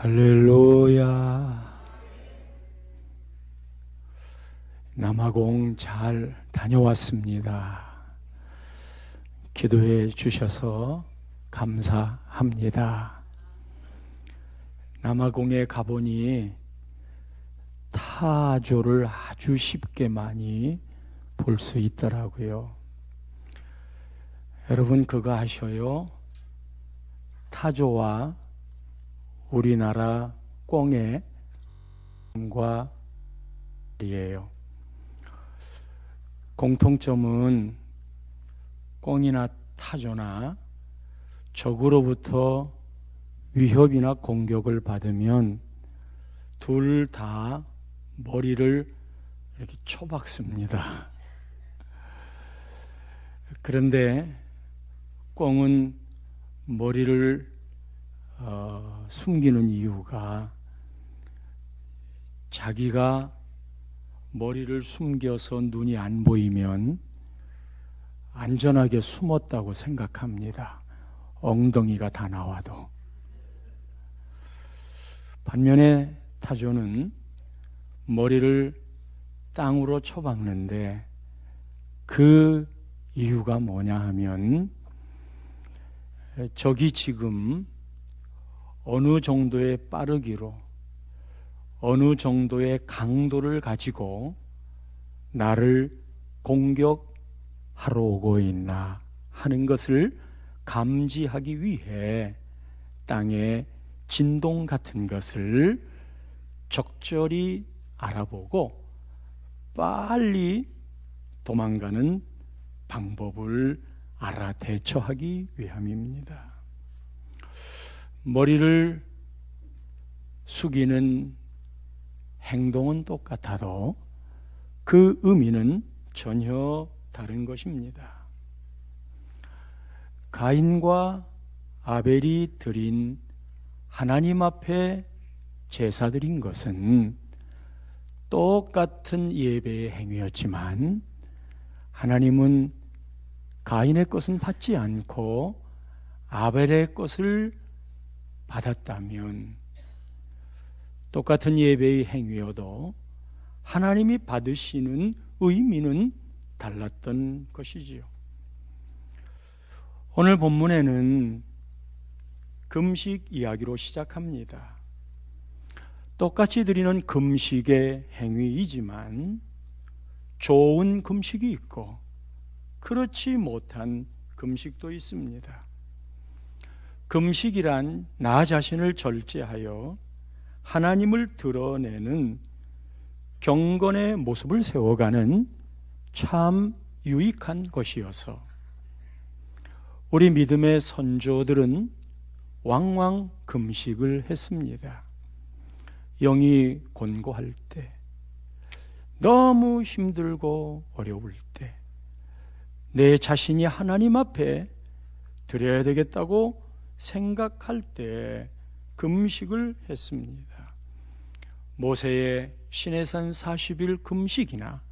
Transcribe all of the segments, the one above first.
할렐루야. 남아공 잘 다녀왔습니다. 기도해 주셔서 감사합니다. 남아공에 가보니 타조를 아주 쉽게 많이 볼 수 있더라고요. 여러분 그거 아셔요? 타조와 우리나라 꿩의 이에요. 공통점은 꿩이나 타조나 적으로부터 위협이나 공격을 받으면 둘 다 머리를 이렇게 쳐박습니다. 그런데 꿩은 머리를 숨기는 이유가 자기가 머리를 숨겨서 눈이 안 보이면 안전하게 숨었다고 생각합니다. 엉덩이가 다 나와도. 반면에 타조는 머리를 땅으로 쳐박는데 그 이유가 뭐냐 하면 적이 지금 어느 정도의 빠르기로 어느 정도의 강도를 가지고 나를 공격하러 오고 있나 하는 것을 감지하기 위해 땅의 진동 같은 것을 적절히 알아보고 빨리 도망가는 방법을 알아 대처하기 위함입니다. 머리를 숙이는 행동은 똑같아도 그 의미는 전혀 다른 것입니다. 가인과 아벨이 드린 하나님 앞에 제사 드린 것은 똑같은 예배의 행위였지만 하나님은 가인의 것은 받지 않고 아벨의 것을 받았다면 똑같은 예배의 행위여도 하나님이 받으시는 의미는 달랐던 것이지요. 오늘 본문에는 금식 이야기로 시작합니다. 똑같이 드리는 금식의 행위이지만 좋은 금식이 있고 그렇지 못한 금식도 있습니다. 금식이란 나 자신을 절제하여 하나님을 드러내는 경건의 모습을 세워가는 참 유익한 것이어서 우리 믿음의 선조들은 왕왕 금식을 했습니다. 영이 곤고할 때, 너무 힘들고 어려울 때, 내 자신이 하나님 앞에 드려야 되겠다고 생각할 때 금식을 했습니다. 모세의 시내산 40일 금식이나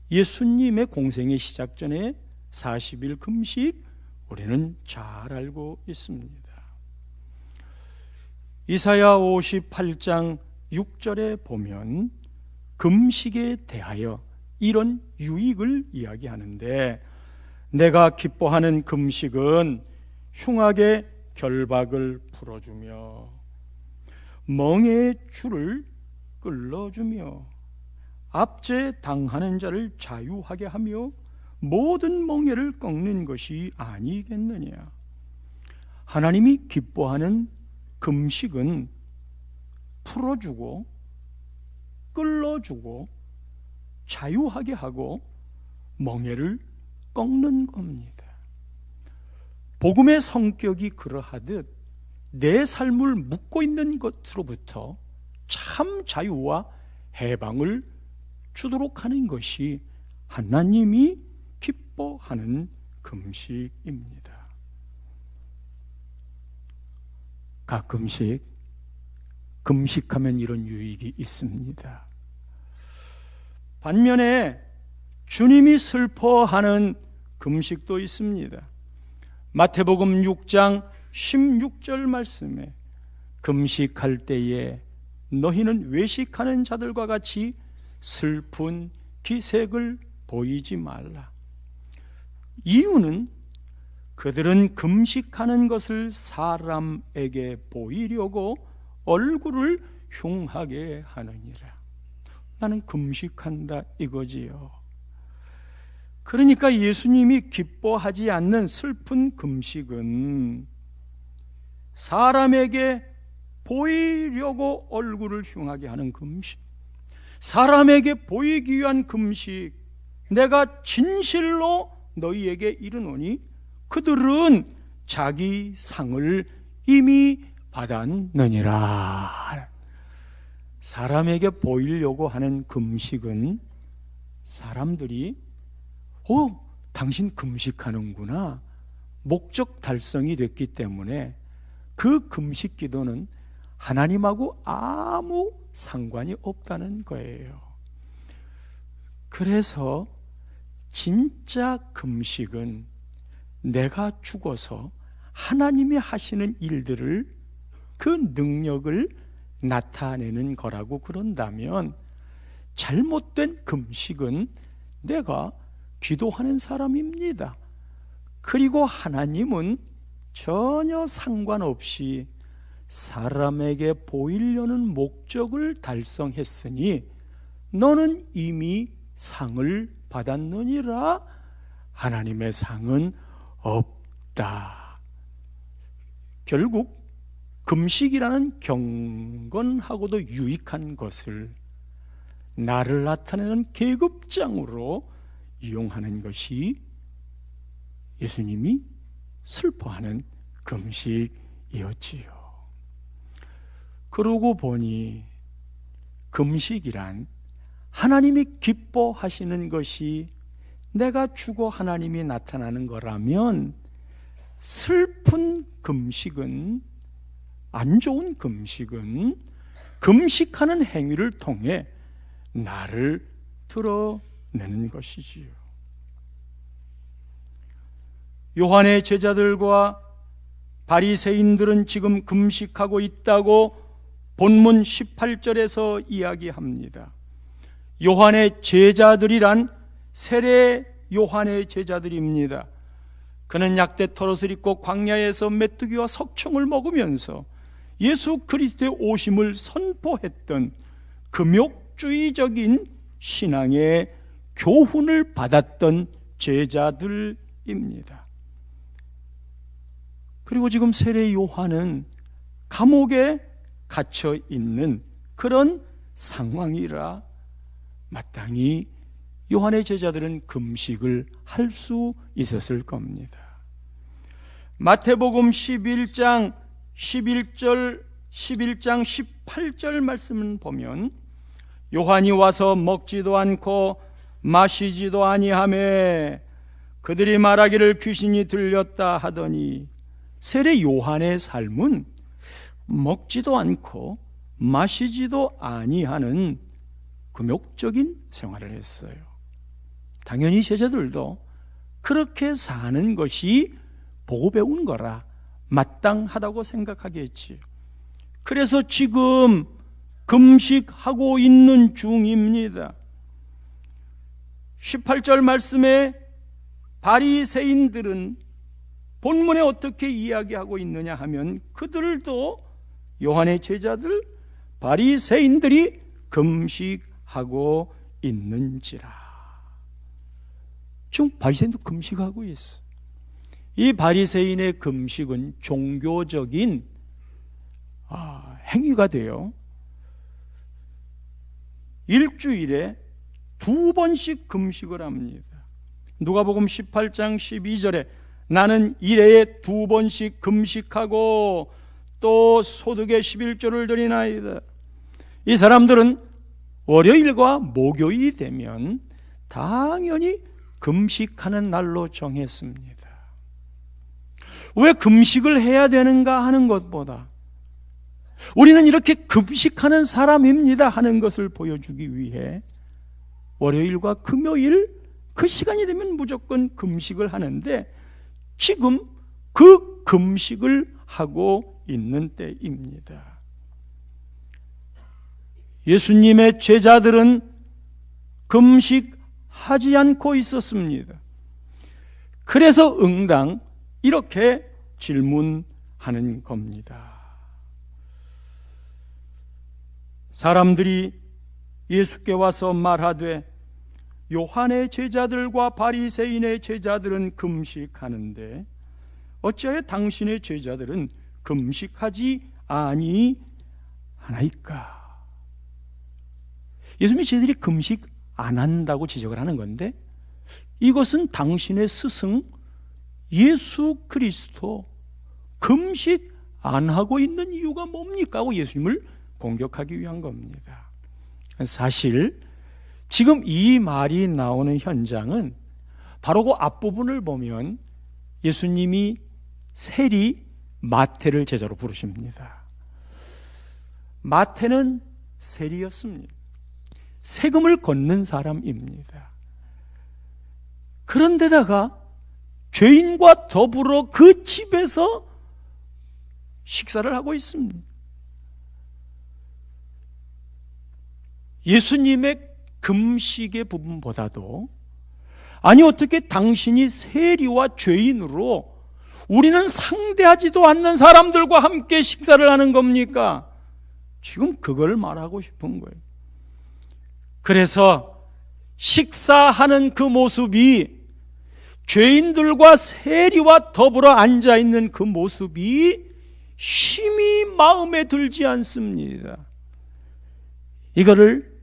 예수님의 공생의 시작 전에 40일 금식 우리는 잘 알고 있습니다. 이사야 58장 6절에 보면 금식에 대하여 이런 유익을 이야기하는데 내가 기뻐하는 금식은 흉악의 결박을 풀어주며 멍에의 줄을 끌어주며 압제 당하는 자를 자유하게 하며 모든 멍에를 꺾는 것이 아니겠느냐. 하나님이 기뻐하는 금식은 풀어주고 끌어주고 자유하게 하고 멍에를 꺾는 겁니다. 복음의 성격이 그러하듯 내 삶을 묶고 있는 것으로부터 참 자유와 해방을 주도록 하는 것이 하나님이 기뻐하는 금식입니다. 가끔씩 금식하면 이런 유익이 있습니다. 반면에 주님이 슬퍼하는 금식도 있습니다. 마태복음 6장 16절 말씀에 금식할 때에 너희는 외식하는 자들과 같이 슬픈 기색을 보이지 말라. 이유는 그들은 금식하는 것을 사람에게 보이려고 얼굴을 흉하게 하느니라. 나는 금식한다 이거지요. 그러니까 예수님이 기뻐하지 않는 슬픈 금식은 사람에게 보이려고 얼굴을 흉하게 하는 금식, 사람에게 보이기 위한 금식. 내가 진실로 너희에게 이르노니 그들은 자기 상을 이미 받았느니라. 사람에게 보이려고 하는 금식은 사람들이 당신 금식하는구나, 목적 달성이 됐기 때문에 그 금식 기도는 하나님하고 아무 상관이 없다는 거예요. 그래서 진짜 금식은 내가 죽어서 하나님이 하시는 일들을, 그 능력을 나타내는 거라고 그런다면, 잘못된 금식은 내가 기도하는 사람입니다. 그리고 하나님은 전혀 상관없이 사람에게 보이려는 목적을 달성했으니 너는 이미 상을 받았느니라. 하나님의 상은 없다. 결국 금식이라는 경건하고도 유익한 것을 나를 나타내는 계급장으로 이용하는 것이 예수님이 슬퍼하는 금식이었지요. 그러고 보니 금식이란 하나님이 기뻐하시는 것이 내가 죽어 하나님이 나타나는 거라면, 슬픈 금식은, 안 좋은 금식은 금식하는 행위를 통해 나를 드러내는 것이지요. 요한의 제자들과 바리새인들은 지금 금식하고 있다고 본문 18절에서 이야기합니다. 요한의 제자들이란 세례 요한의 제자들입니다. 그는 약대 털옷을 입고 광야에서 메뚜기와 석청을 먹으면서 예수 그리스도의 오심을 선포했던 금욕주의적인 신앙의 교훈을 받았던 제자들입니다. 그리고 지금 세례 요한은 감옥에 갇혀 있는 그런 상황이라 마땅히 요한의 제자들은 금식을 할 수 있었을 겁니다. 마태복음 11장 18절 말씀을 보면 요한이 와서 먹지도 않고 마시지도 아니하매 그들이 말하기를 귀신이 들렸다 하더니, 세례 요한의 삶은 먹지도 않고 마시지도 아니하는 금욕적인 생활을 했어요. 당연히 제자들도 그렇게 사는 것이 보고 배운 거라 마땅하다고 생각하겠지. 그래서 지금 금식하고 있는 중입니다. 18절 말씀에 바리새인들은 본문에 어떻게 이야기하고 있느냐 하면, 그들도 요한의 제자들 바리새인들이 금식하고 있는지라. 지금 바리새인도 금식하고 있어. 이 바리새인의 금식은 종교적인 행위가 돼요. 일주일에 2번씩 금식을 합니다. 누가복음 18장 12절에 나는 일해에 2번씩 금식하고 또 소득의 11조를 드리나이다. 이 사람들은 월요일과 목요일이 되면 당연히 금식하는 날로 정했습니다. 왜 금식을 해야 되는가 하는 것보다 우리는 이렇게 금식하는 사람입니다 하는 것을 보여주기 위해 월요일과 금요일 그 시간이 되면 무조건 금식을 하는데, 지금 그 금식을 하고 있는 때입니다. 예수님의 제자들은 금식하지 않고 있었습니다. 그래서 응당 이렇게 질문하는 겁니다. 사람들이 예수께 와서 말하되 요한의 제자들과 바리새인의 제자들은 금식하는데 어찌하여 당신의 제자들은 금식하지 아니하나이까? 예수님의 제자들이 금식 안 한다고 지적을 하는 건데, 이것은 당신의 스승 예수 그리스도 금식 안 하고 있는 이유가 뭡니까? 하고 예수님을 공격하기 위한 겁니다. 사실 지금 이 말이 나오는 현장은 바로 그 앞부분을 보면 예수님이 세리 마태를 제자로 부르십니다. 마태는 세리였습니다. 세금을 걷는 사람입니다. 그런데다가 죄인과 더불어 그 집에서 식사를 하고 있습니다. 예수님의 금식의 부분보다도, 아니 어떻게 당신이 세리와 죄인으로 우리는 상대하지도 않는 사람들과 함께 식사를 하는 겁니까? 지금 그걸 말하고 싶은 거예요. 그래서 식사하는 그 모습이, 죄인들과 세리와 더불어 앉아있는 그 모습이 심히 마음에 들지 않습니다. 이거를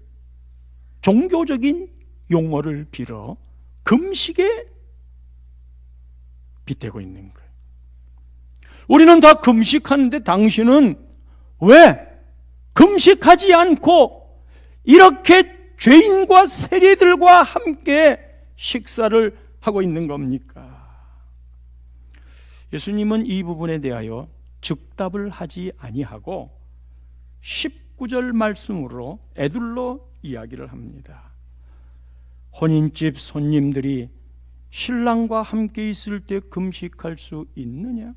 종교적인 용어를 빌어 금식에 빗대고 있는 거예요. 우리는 다 금식하는데 당신은 왜 금식하지 않고 이렇게 죄인과 세리들과 함께 식사를 하고 있는 겁니까? 예수님은 이 부분에 대하여 즉답을 하지 아니하고 19절 말씀으로 에둘러 이야기를 합니다. 혼인집 손님들이 신랑과 함께 있을 때 금식할 수 있느냐?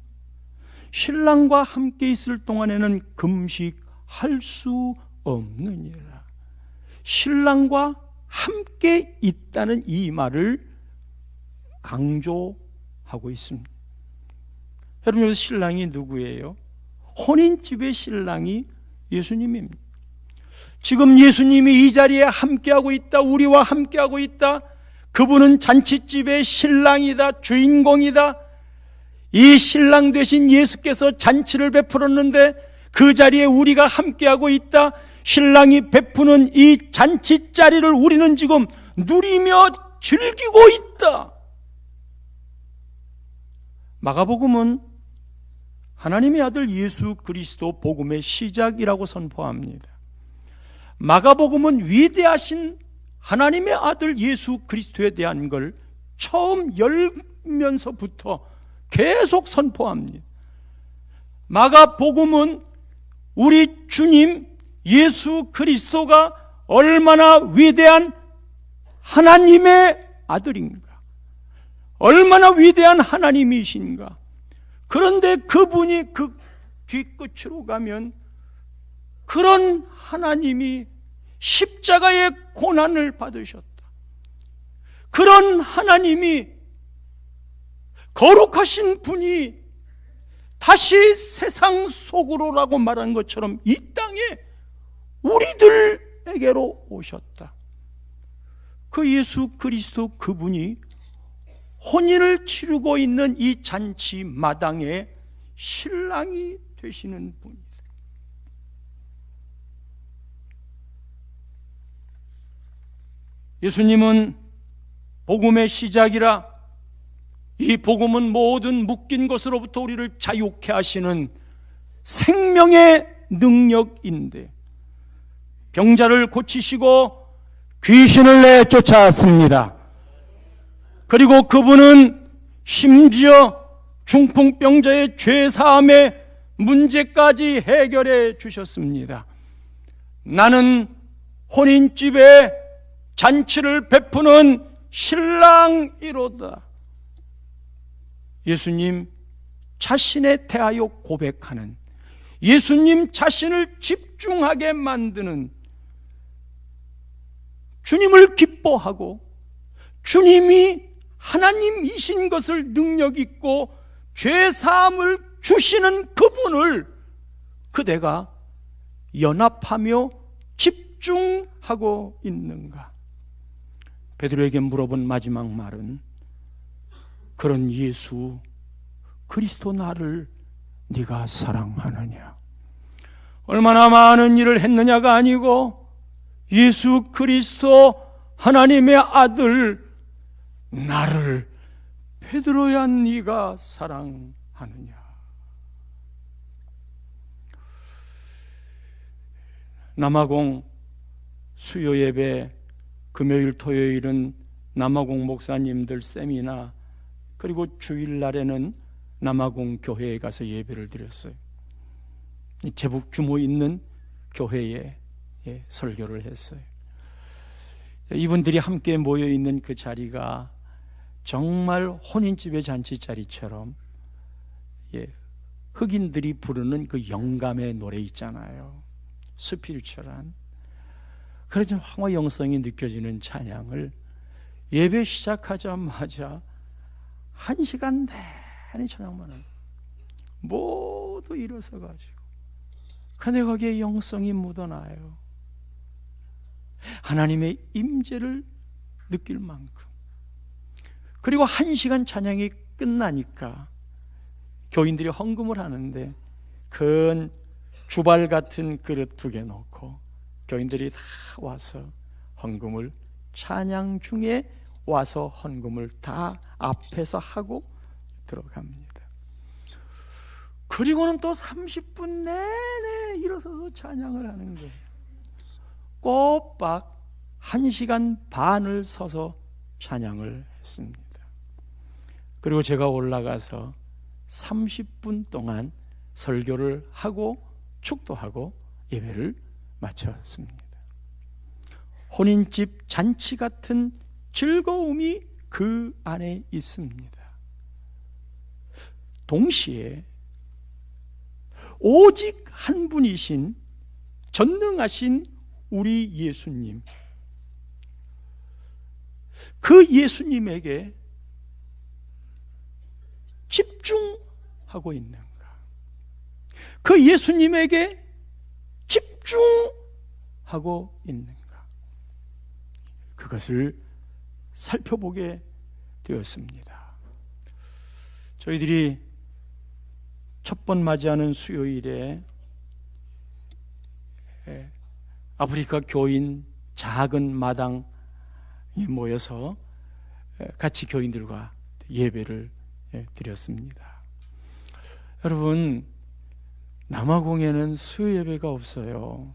신랑과 함께 있을 동안에는 금식할 수 없느니라. 신랑과 함께 있다는 이 말을 강조하고 있습니다. 여러분, 여기서 신랑이 누구예요? 혼인집의 신랑이 예수님입니다. 지금 예수님이 이 자리에 함께하고 있다, 우리와 함께하고 있다. 그분은 잔치집의 신랑이다, 주인공이다. 이 신랑 되신 예수께서 잔치를 베풀었는데 그 자리에 우리가 함께하고 있다. 신랑이 베푸는 이 잔치 자리를 우리는 지금 누리며 즐기고 있다. 마가복음은 하나님의 아들 예수 그리스도 복음의 시작이라고 선포합니다. 마가복음은 위대하신 하나님의 아들 예수 그리스도에 대한 걸 처음 열면서부터 계속 선포합니다. 마가복음은 우리 주님 예수 그리스도가 얼마나 위대한 하나님의 아들인가, 얼마나 위대한 하나님이신가. 그런데 그분이 그 뒤끝으로 가면 그런 하나님이 십자가의 고난을 받으셨다. 그런 하나님이, 거룩하신 분이 다시 세상 속으로라고 말한 것처럼 이 땅에 우리들에게로 오셨다. 그 예수 그리스도 그분이 혼인을 치르고 있는 이 잔치 마당에 신랑이 되시는 분이다. 예수님은 복음의 시작이라, 이 복음은 모든 묶인 것으로부터 우리를 자유케 하시는 생명의 능력인데, 병자를 고치시고 귀신을 내쫓았습니다. 그리고 그분은 심지어 중풍병자의 죄사함의 문제까지 해결해 주셨습니다. 나는 혼인집에 잔치를 베푸는 신랑이로다. 예수님 자신에 대하여 고백하는, 예수님 자신을 집중하게 만드는 주님을 기뻐하고 주님이 하나님이신 것을 능력 있고 죄사함을 주시는 그분을 그대가 연합하며 집중하고 있는가? 베드로에게 물어본 마지막 말은 그런 예수 그리스도 나를 네가 사랑하느냐? 얼마나 많은 일을 했느냐가 아니고 예수 그리스도 하나님의 아들 나를 베드로야 네가 사랑하느냐? 남아공 수요 예배 금요일 토요일은 남아공 목사님들 세미나 그리고 주일날에는 남아공 교회에 가서 예배를 드렸어요. 제법 규모 있는 교회에 설교를 했어요. 이분들이 함께 모여있는 그 자리가 정말 혼인집의 잔치 자리처럼 흑인들이 부르는 그 영감의 노래 있잖아요. 스피리추얼한 그런 좀 황홀 영성이 느껴지는 찬양을 예배 시작하자마자 1시간 내내 찬양만 하고 모두 일어서가지고 근데 거기에 영성이 묻어나요. 하나님의 임재를 느낄 만큼. 그리고 1시간 찬양이 끝나니까 교인들이 헌금을 하는데 큰 주발 같은 그릇 2개 놓고 교인들이 다 와서 헌금을 찬양 중에 와서 헌금을 다 앞에서 하고 들어갑니다. 그리고는 또 30분 내내 일어서서 찬양을 하는 거예요. 꼬박 1시간 반을 서서 찬양을 했습니다. 그리고 제가 올라가서 30분 동안 설교를 하고 축도하고 예배를 마쳤습니다. 혼인집 잔치 같은 즐거움이 그 안에 있습니다. 동시에 오직 한 분이신 전능하신 우리 예수님, 그 예수님에게 집중하고 있는가? 그 예수님에게 집중하고 있는가? 그것을 살펴보게 되었습니다. 저희들이 첫 번 맞이하는 수요일에 아프리카 교인 작은 마당에 모여서 같이 교인들과 예배를 드렸습니다. 여러분, 남아공에는 수요 예배가 없어요.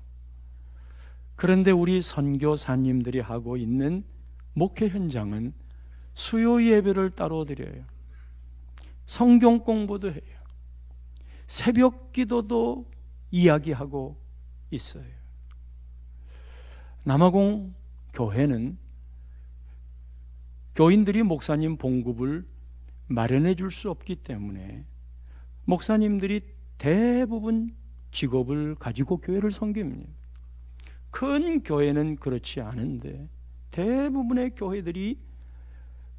그런데 우리 선교사님들이 하고 있는 목회 현장은 수요 예배를 따로 드려요. 성경 공부도 해요. 새벽 기도도 이야기하고 있어요. 남아공 교회는 교인들이 목사님 봉급을 마련해 줄 수 없기 때문에 목사님들이 대부분 직업을 가지고 교회를 섬깁니다. 큰 교회는 그렇지 않은데 대부분의 교회들이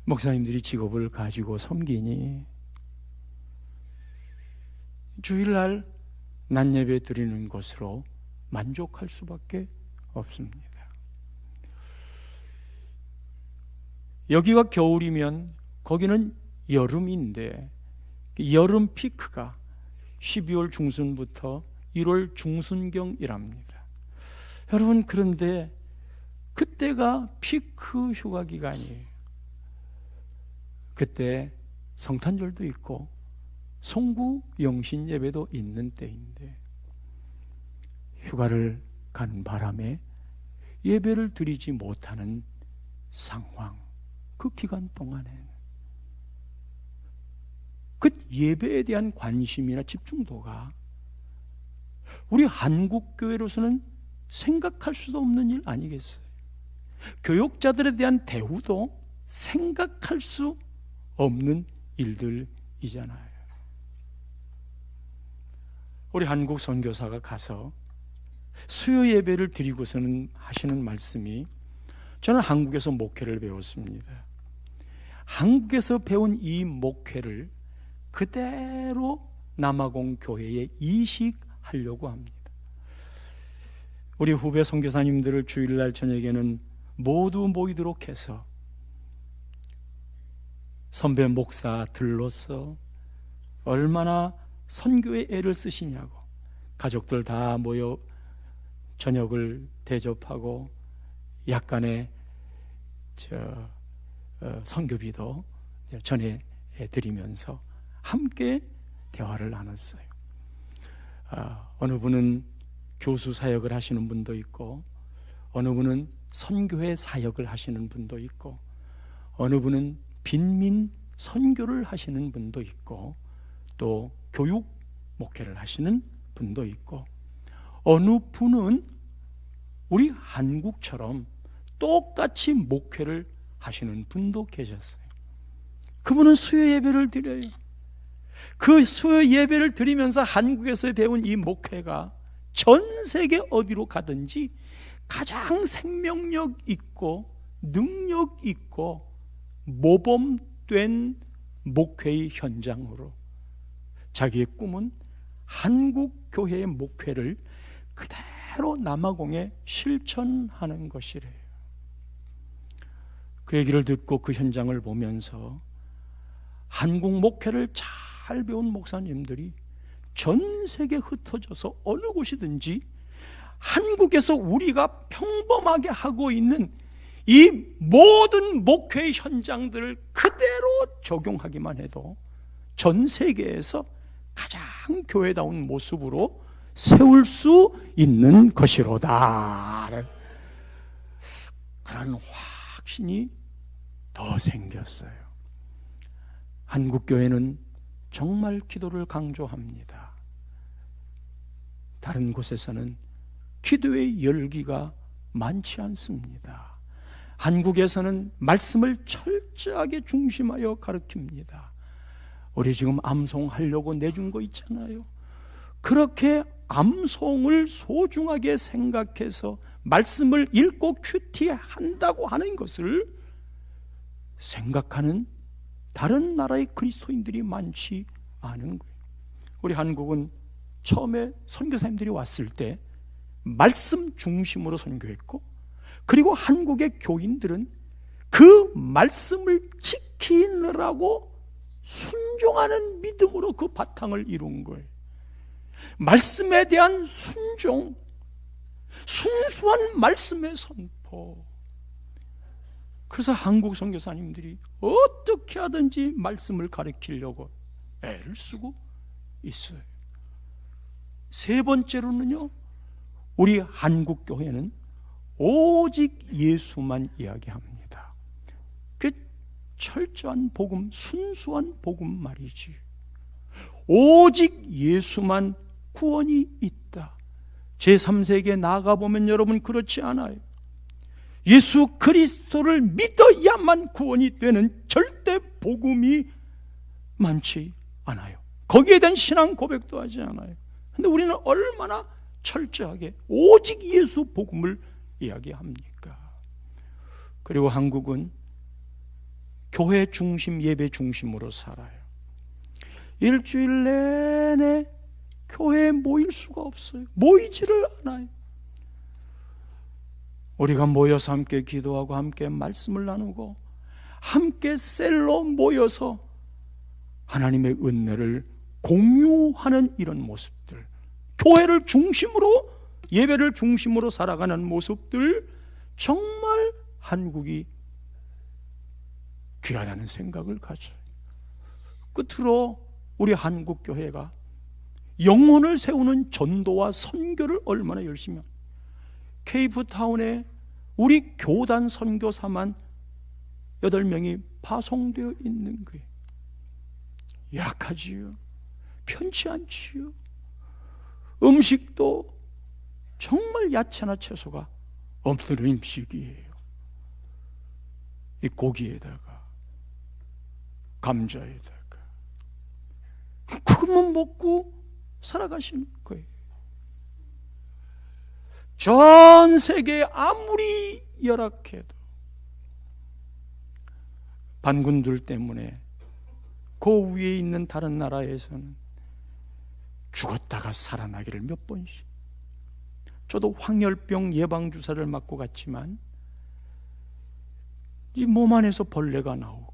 목사님들이 직업을 가지고 섬기니 주일날 낮예배 드리는 것으로 만족할 수밖에 없습니다. 여기가 겨울이면 거기는 여름인데 여름 피크가 12월 중순부터 1월 중순경이랍니다. 여러분, 그런데 그때가 피크 휴가 기간이에요. 그때 성탄절도 있고 송구 영신 예배도 있는 때인데 휴가를 간 바람에 예배를 드리지 못하는 상황, 그 기간 동안에 그 예배에 대한 관심이나 집중도가 우리 한국교회로서는 생각할 수도 없는 일 아니겠어요? 교육자들에 대한 대우도 생각할 수 없는 일들이잖아요. 우리 한국 선교사가 가서 수요 예배를 드리고서는 하시는 말씀이 저는 한국에서 목회를 배웠습니다. 한국에서 배운 이 목회를 그대로 남아공 교회에 이식하려고 합니다. 우리 후배 선교사님들을 주일날 저녁에는 모두 모이도록 해서 선배 목사들로서 얼마나 선교에 애를 쓰시냐고 가족들 다 모여 저녁을 대접하고 약간의 선교비도 전해드리면서 함께 대화를 나눴어요. 어느 분은 교수 사역을 하시는 분도 있고, 어느 분은 선교회 사역을 하시는 분도 있고, 어느 분은 빈민 선교를 하시는 분도 있고, 또 교육 목회를 하시는 분도 있고, 어느 분은 우리 한국처럼 똑같이 목회를 하시는 분도 계셨어요. 그분은 수요 예배를 드려요. 그 수요 예배를 드리면서 한국에서 배운 이 목회가 전 세계 어디로 가든지 가장 생명력 있고 능력 있고 모범된 목회의 현장으로 자기의 꿈은 한국 교회의 목회를 그대로 남아공에 실천하는 것이래요. 그 얘기를 듣고 그 현장을 보면서 한국 목회를 잘 배운 목사님들이 전 세계에 흩어져서 어느 곳이든지 한국에서 우리가 평범하게 하고 있는 이 모든 목회의 현장들을 그대로 적용하기만 해도 전 세계에서 가장 교회다운 모습으로 세울 수 있는 것이로다. 그런 확신이 더 생겼어요. 한국교회는 정말 기도를 강조합니다. 다른 곳에서는 기도의 열기가 많지 않습니다. 한국에서는 말씀을 철저하게 중심하여 가르칩니다. 우리 지금 암송하려고 내준 거 있잖아요. 그렇게 암송을 소중하게 생각해서 말씀을 읽고 큐티한다고 하는 것을 생각하는 다른 나라의 그리스도인들이 많지 않은 거예요. 우리 한국은 처음에 선교사님들이 왔을 때 말씀 중심으로 선교했고, 그리고 한국의 교인들은 그 말씀을 지키느라고 순종하는 믿음으로 그 바탕을 이룬 거예요. 말씀에 대한 순종, 순수한 말씀의 선포. 그래서 한국 선교사님들이 어떻게 하든지 말씀을 가르치려고 애를 쓰고 있어요. 세 번째로는요, 우리 한국 교회는 오직 예수만 이야기합니다. 그 철저한 복음, 순수한 복음 말이지. 오직 예수만 구원이 있다. 제3세기에 나가보면 여러분 그렇지 않아요. 예수 그리스도를 믿어야만 구원이 되는 절대 복음이 많지 않아요. 거기에 대한 신앙 고백도 하지 않아요. 근데 우리는 얼마나 철저하게 오직 예수 복음을 이야기합니까? 그리고 한국은 교회 중심, 예배 중심으로 살아요. 일주일 내내 교회에 모일 수가 없어요. 모이지를 않아요. 우리가 모여서 함께 기도하고 함께 말씀을 나누고 함께 셀로 모여서 하나님의 은혜를 공유하는 이런 모습들, 교회를 중심으로, 예배를 중심으로 살아가는 모습들, 정말 한국이 귀하다는 생각을 가져요. 끝으로 우리 한국 교회가 영혼을 세우는 전도와 선교를 얼마나 열심히 합니다. 케이프타운에 우리 교단 선교사만 8명이 파송되어 있는 거예요. 열악하지요. 편치 않지요. 음식도 정말 야채나 채소가 없는 음식이에요. 이 고기에다가 감자에다가 그것만 먹고 살아가시는 거예요. 전 세계에 아무리 열악해도 반군들 때문에 그 위에 있는 다른 나라에서는 죽었다가 살아나기를 몇 번씩. 저도 황열병 예방주사를 맞고 갔지만 이 몸 안에서 벌레가 나오고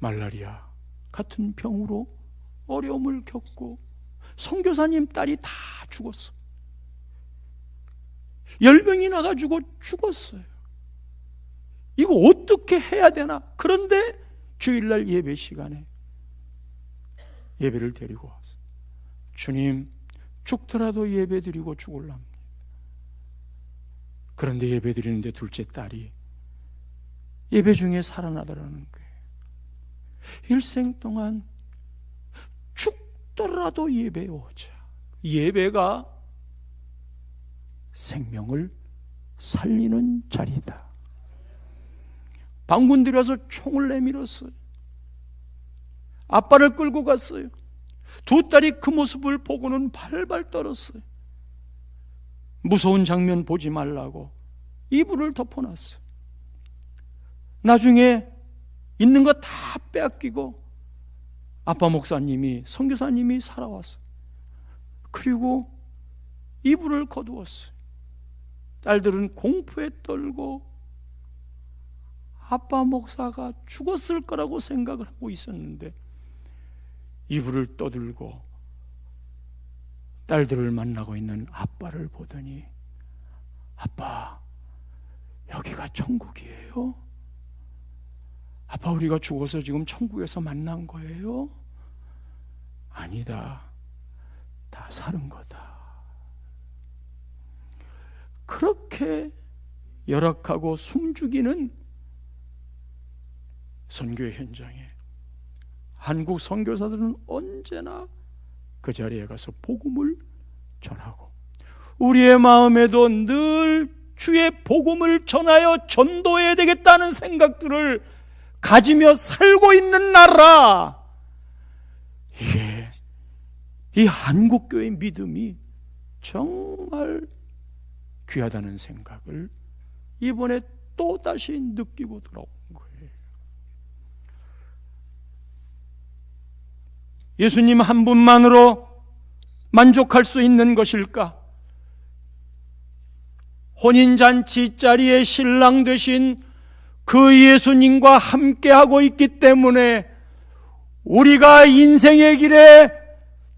말라리아 같은 병으로 어려움을 겪고 선교사님 딸이 다 죽었어. 열병이 나가지고 죽었어요. 이거 어떻게 해야 되나? 그런데 주일날 예배 시간에 예배를 데리고 왔어. 주님, 죽더라도 예배 드리고 죽을랍니다. 그런데 예배 드리는데 둘째 딸이 예배 중에 살아나더라는 거예요. 일생 동안 죽더라도 예배에 오자. 예배가 생명을 살리는 자리다. 반군들이 와서 총을 내밀었어요. 아빠를 끌고 갔어요. 두 딸이 그 모습을 보고는 발발 떨었어요. 무서운 장면 보지 말라고 이불을 덮어놨어요. 나중에 있는 거 다 빼앗기고 아빠 목사님이, 선교사님이 살아왔어요. 그리고 이불을 거두었어요. 딸들은 공포에 떨고 아빠 목사가 죽었을 거라고 생각을 하고 있었는데 이불을 떠들고 딸들을 만나고 있는 아빠를 보더니 아빠, 여기가 천국이에요? 아빠, 우리가 죽어서 지금 천국에서 만난 거예요? 아니다. 다 사는 거다. 그렇게 열악하고 숨죽이는 선교의 현장에 한국 선교사들은 언제나 그 자리에 가서 복음을 전하고 우리의 마음에도 늘 주의 복음을 전하여 전도해야 되겠다는 생각들을 가지며 살고 있는 나라. 이게 이 한국교회의 믿음이 정말 귀하다는 생각을 이번에 또다시 느끼고 돌아온 거예요. 예수님 한 분만으로 만족할 수 있는 것일까? 혼인잔치 자리에 신랑 되신 그 예수님과 함께하고 있기 때문에 우리가 인생의 길에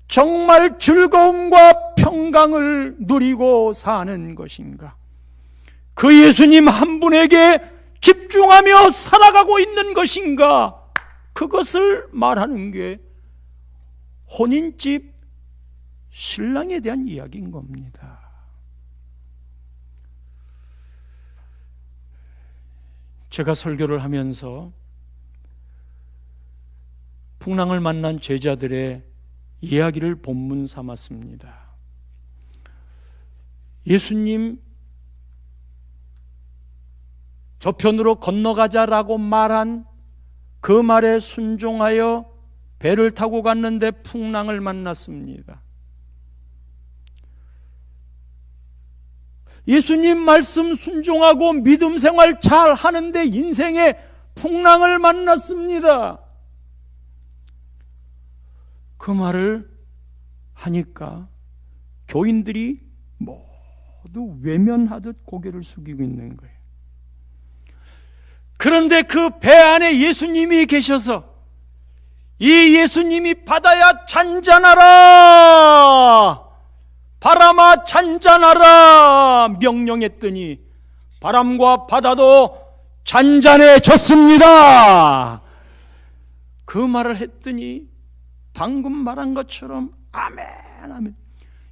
정말 즐거움과 평강을 누리고 사는 것인가? 그 예수님 한 분에게 집중하며 살아가고 있는 것인가? 그것을 말하는 게 혼인집 신랑에 대한 이야기인 겁니다. 제가 설교를 하면서 풍랑을 만난 제자들의 이야기를 본문 삼았습니다. 예수님 저편으로 건너가자라고 말한 그 말에 순종하여 배를 타고 갔는데 풍랑을 만났습니다. 예수님 말씀 순종하고 믿음 생활 잘 하는데 인생에 풍랑을 만났습니다. 그 말을 하니까 교인들이 모두 외면하듯 고개를 숙이고 있는 거예요. 그런데 그 배 안에 예수님이 계셔서 이 예수님이 바다야 잔잔하라, 바람아 잔잔하라 명령했더니 바람과 바다도 잔잔해졌습니다. 그 말을 했더니 방금 말한 것처럼 아멘, 아멘.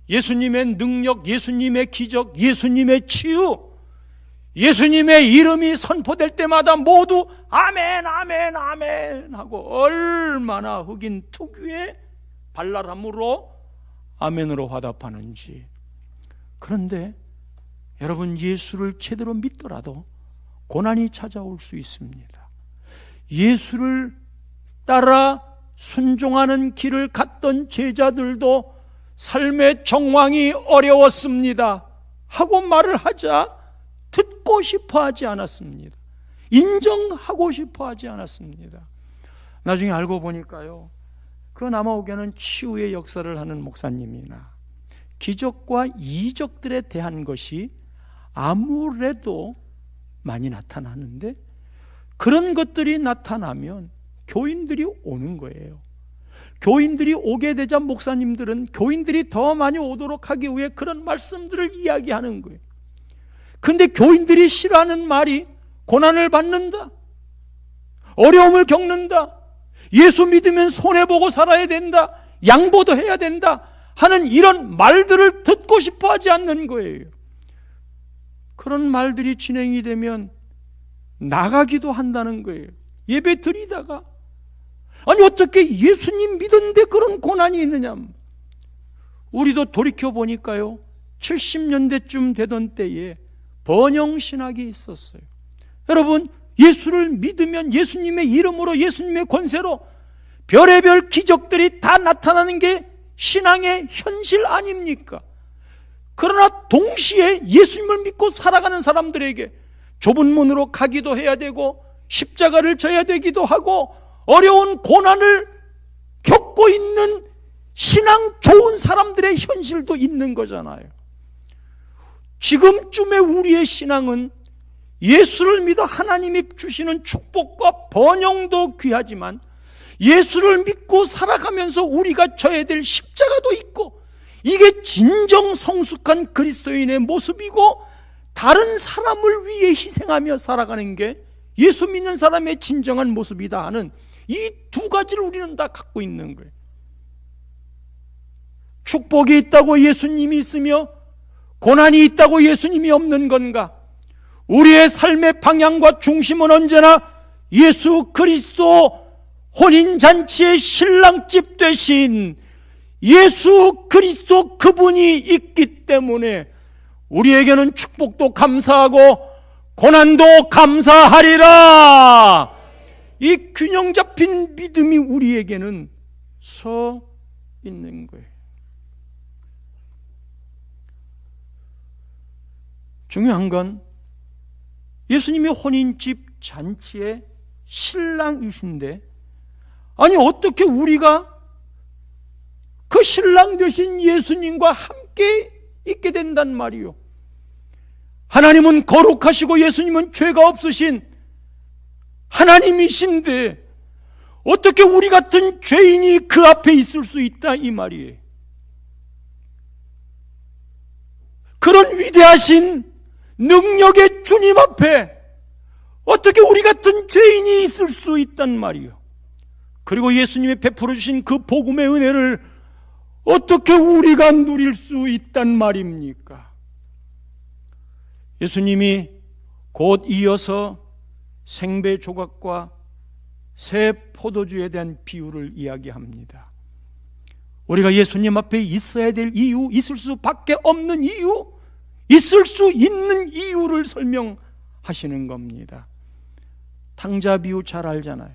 예수님의 능력, 예수님의 기적, 예수님의 치유, 예수님의 이름이 선포될 때마다 모두 아멘, 아멘, 아멘 하고 얼마나 흑인 특유의 발랄함으로 아멘으로 화답하는지. 그런데 여러분, 예수를 제대로 믿더라도 고난이 찾아올 수 있습니다. 예수를 따라 순종하는 길을 갔던 제자들도 삶의 정황이 어려웠습니다 하고 말을 하자 듣고 싶어 하지 않았습니다. 인정하고 싶어 하지 않았습니다. 나중에 알고 보니까요, 그 남아오게는 치유의 역사를 하는 목사님이나 기적과 이적들에 대한 것이 아무래도 많이 나타나는데, 그런 것들이 나타나면 교인들이 오는 거예요. 교인들이 오게 되자 목사님들은 교인들이 더 많이 오도록 하기 위해 그런 말씀들을 이야기하는 거예요. 근데 교인들이 싫어하는 말이 고난을 받는다, 어려움을 겪는다, 예수 믿으면 손해보고 살아야 된다, 양보도 해야 된다 하는 이런 말들을 듣고 싶어 하지 않는 거예요. 그런 말들이 진행이 되면 나가기도 한다는 거예요. 예배 드리다가, 아니 어떻게 예수님 믿었는데 그런 고난이 있느냐. 우리도 돌이켜보니까요, 70년대쯤 되던 때에 번영신학이 있었어요. 여러분, 예수를 믿으면 예수님의 이름으로, 예수님의 권세로 별의별 기적들이 다 나타나는 게 신앙의 현실 아닙니까? 그러나 동시에 예수님을 믿고 살아가는 사람들에게 좁은 문으로 가기도 해야 되고, 십자가를 져야 되기도 하고, 어려운 고난을 겪고 있는 신앙 좋은 사람들의 현실도 있는 거잖아요. 지금쯤의 우리의 신앙은 예수를 믿어 하나님이 주시는 축복과 번영도 귀하지만, 예수를 믿고 살아가면서 우리가 져야 될 십자가도 있고, 이게 진정 성숙한 그리스도인의 모습이고, 다른 사람을 위해 희생하며 살아가는 게 예수 믿는 사람의 진정한 모습이다 하는 이 두 가지를 우리는 다 갖고 있는 거예요. 축복이 있다고 예수님이 있으며 고난이 있다고 예수님이 없는 건가? 우리의 삶의 방향과 중심은 언제나 예수 그리스도 혼인잔치의 신랑집 되신 예수 그리스도 그분이 있기 때문에 우리에게는 축복도 감사하고 고난도 감사하리라. 이 균형 잡힌 믿음이 우리에게는 서 있는 거예요. 중요한 건 예수님이 혼인집 잔치의 신랑이신데, 아니 어떻게 우리가 그 신랑 되신 예수님과 함께 있게 된단 말이요. 하나님은 거룩하시고 예수님은 죄가 없으신 하나님이신데 어떻게 우리 같은 죄인이 그 앞에 있을 수 있다 이 말이에요. 그런 위대하신 능력의 주님 앞에 어떻게 우리 같은 죄인이 있을 수 있단 말이요. 그리고 예수님이 베풀어 주신 그 복음의 은혜를 어떻게 우리가 누릴 수 있단 말입니까? 예수님이 곧 이어서 생배 조각과 새 포도주에 대한 비유를 이야기합니다. 우리가 예수님 앞에 있어야 될 이유, 있을 수밖에 없는 이유, 있을 수 있는 이유를 설명하시는 겁니다. 탕자 비유 잘 알잖아요.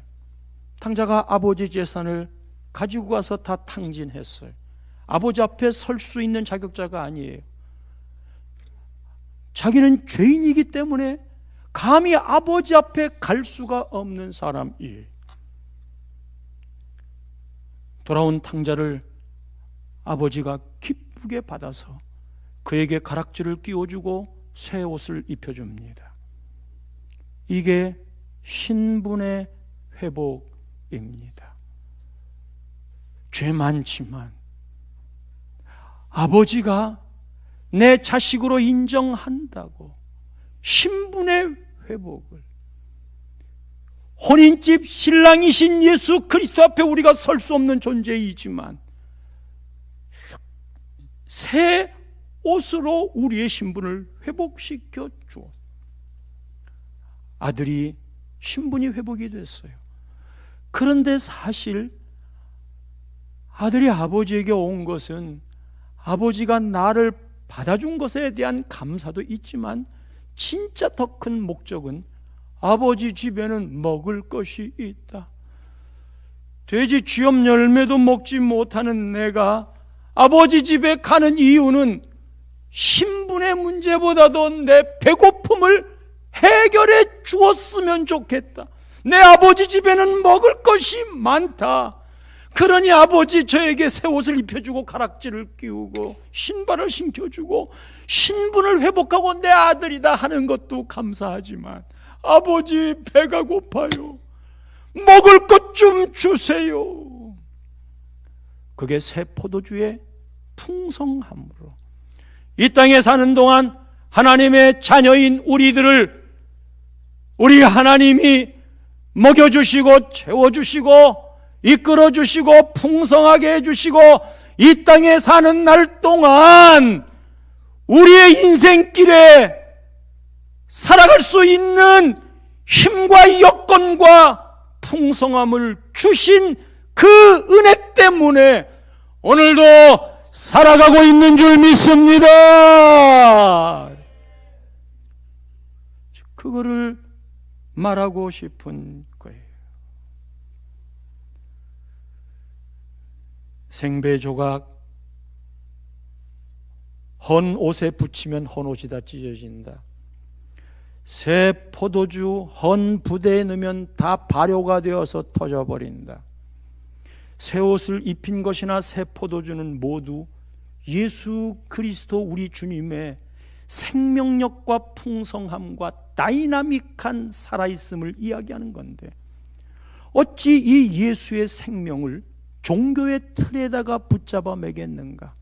탕자가 아버지 재산을 가지고 가서 다 탕진했어요. 아버지 앞에 설 수 있는 자격자가 아니에요. 자기는 죄인이기 때문에 감히 아버지 앞에 갈 수가 없는 사람이에요. 돌아온 탕자를 아버지가 기쁘게 받아서 그에게 가락지를 끼워주고 새 옷을 입혀줍니다. 이게 신분의 회복입니다. 죄 많지만 아버지가 내 자식으로 인정한다고 신분의 회복을, 혼인집 신랑이신 예수 그리스도 앞에 우리가 설 수 없는 존재이지만 새 옷으로 우리의 신분을 회복시켜 주었어요. 아들이 신분이 회복이 됐어요. 그런데 사실 아들이 아버지에게 온 것은 아버지가 나를 받아준 것에 대한 감사도 있지만 진짜 더 큰 목적은 아버지 집에는 먹을 것이 있다. 돼지 쥐염 열매도 먹지 못하는 내가 아버지 집에 가는 이유는 신분의 문제보다도 내 배고픔을 해결해 주었으면 좋겠다. 내 아버지 집에는 먹을 것이 많다. 그러니 아버지 저에게 새 옷을 입혀주고 가락지를 끼우고 신발을 신겨주고 신분을 회복하고 내 아들이다 하는 것도 감사하지만 아버지 배가 고파요. 먹을 것 좀 주세요. 그게 새 포도주의 풍성함으로 이 땅에 사는 동안 하나님의 자녀인 우리들을 우리 하나님이 먹여주시고 채워주시고 이끌어주시고 풍성하게 해주시고 이 땅에 사는 날 동안 우리의 인생길에 살아갈 수 있는 힘과 여건과 풍성함을 주신 그 은혜 때문에 오늘도 살아가고 있는 줄 믿습니다. 그거를 말하고 싶은 거예요. 생배 조각 헌 옷에 붙이면 헌 옷이 다 찢어진다. 새 포도주 헌 부대에 넣으면 다 발효가 되어서 터져버린다. 새 옷을 입힌 것이나 새 포도주는 모두 예수 그리스도 우리 주님의 생명력과 풍성함과 다이나믹한 살아있음을 이야기하는 건데 어찌 이 예수의 생명을 종교의 틀에다가 붙잡아 매겠는가?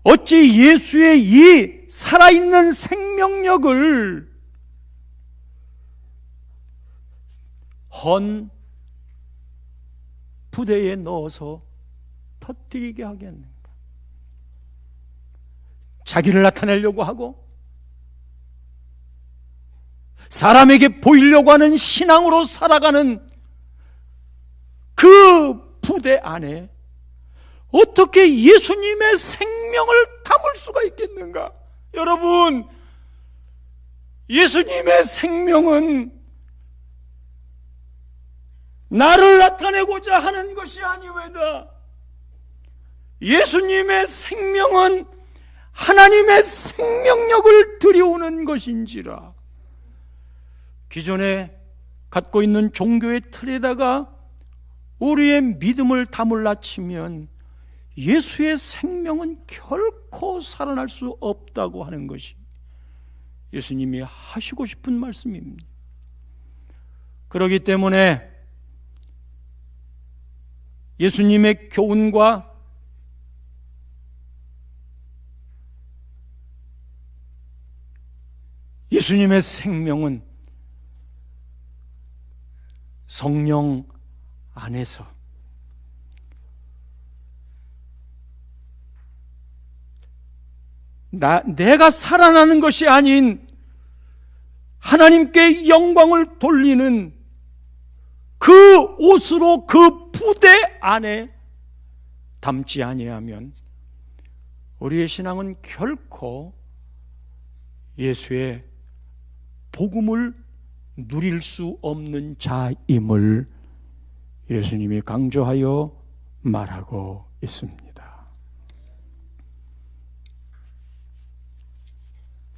어찌 예수의 이 살아있는 생명력을 헌 부대에 넣어서 터뜨리게 하겠는가? 자기를 나타내려고 하고 사람에게 보이려고 하는 신앙으로 살아가는 그 부대 안에 어떻게 예수님의 생명을 담을 수가 있겠는가? 여러분, 예수님의 생명은 나를 나타내고자 하는 것이 아니외다. 예수님의 생명은 하나님의 생명력을 들여오는 것인지라. 기존에 갖고 있는 종교의 틀에다가 우리의 믿음을 담을라 치면 예수의 생명은 결코 살아날 수 없다고 하는 것이 예수님이 하시고 싶은 말씀입니다. 그렇기 때문에 예수님의 교훈과 예수님의 생명은 성령 안에서 내가 살아나는 것이 아닌 하나님께 영광을 돌리는 그 옷으로 그 부대 안에 담지 아니하면 우리의 신앙은 결코 예수의 복음을 누릴 수 없는 자임을 예수님이 강조하여 말하고 있습니다.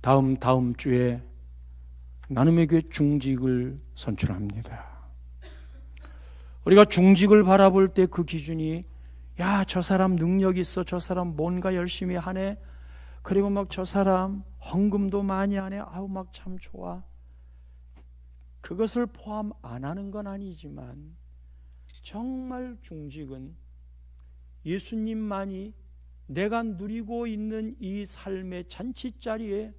다음 주에 나눔의 교회 중직을 선출합니다. 우리가 중직을 바라볼 때 그 기준이 야, 저 사람 능력 있어, 저 사람 뭔가 열심히 하네, 그리고 막 저 사람 헌금도 많이 하네, 아우 막 참 좋아. 그것을 포함 안 하는 건 아니지만 정말 중직은 예수님만이 내가 누리고 있는 이 삶의 잔치자리에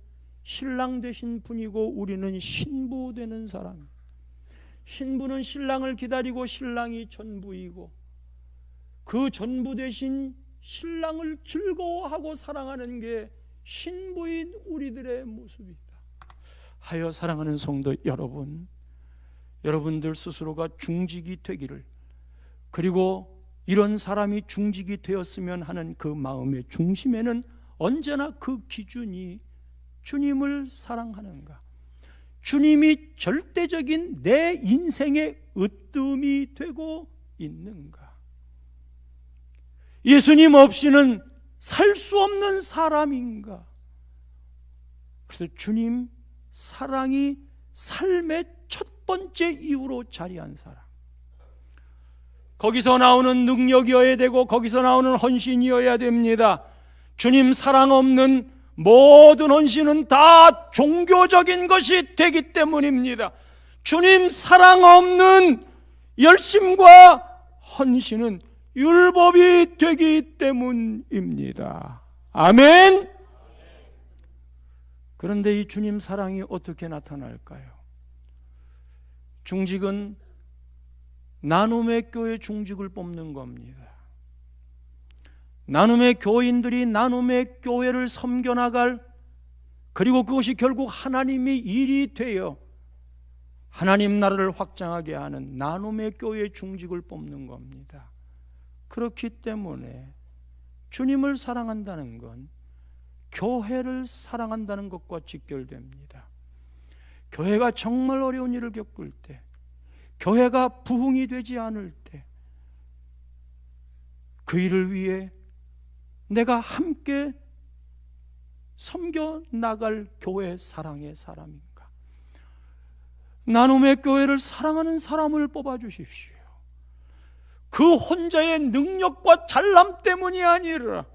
신랑 되신 분이고 우리는 신부 되는 사람. 신부는 신랑을 기다리고 신랑이 전부이고 그 전부 되신 신랑을 즐거워하고 사랑하는 게 신부인 우리들의 모습이다. 하여 사랑하는 성도 여러분, 여러분들 스스로가 중직이 되기를, 그리고 이런 사람이 중직이 되었으면 하는 그 마음의 중심에는 언제나 그 기준이 주님을 사랑하는가, 주님이 절대적인 내 인생의 으뜸이 되고 있는가. 예수님 없이는 살 수 없는 사람인가. 그래서 주님 사랑이 삶의 첫 번째 이유로 자리한 사람. 거기서 나오는 능력이어야 되고 거기서 나오는 헌신이어야 됩니다. 주님 사랑 없는 모든 헌신은 다 종교적인 것이 되기 때문입니다. 주님 사랑 없는 열심과 헌신은 율법이 되기 때문입니다. 아멘. 그런데 이 주님 사랑이 어떻게 나타날까요? 중직은 나눔의 교회 중직을 뽑는 겁니다. 나눔의 교인들이 나눔의 교회를 섬겨나갈, 그리고 그것이 결국 하나님의 일이 되어 하나님 나라를 확장하게 하는 나눔의 교회 중직을 뽑는 겁니다. 그렇기 때문에 주님을 사랑한다는 건 교회를 사랑한다는 것과 직결됩니다. 교회가 정말 어려운 일을 겪을 때, 교회가 부흥이 되지 않을 때, 그 일을 위해 내가 함께 섬겨 나갈 교회 사랑의 사람인가? 나눔의 교회를 사랑하는 사람을 뽑아주십시오. 그 혼자의 능력과 잘남 때문이 아니라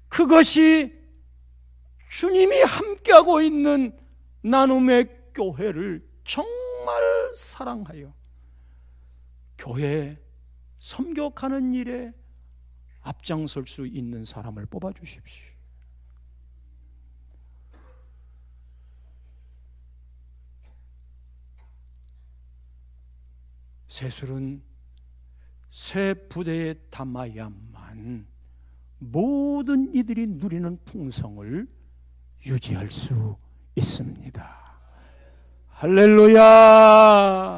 그것이 주님이 함께하고 있는 나눔의 교회를 정말 사랑하여 교회 섬겨가는 일에 앞장설 수 있는 사람을 뽑아주십시오. 새술은 새 부대에 담아야만 모든 이들이 누리는 풍성을 유지할 수 있습니다. 할렐루야.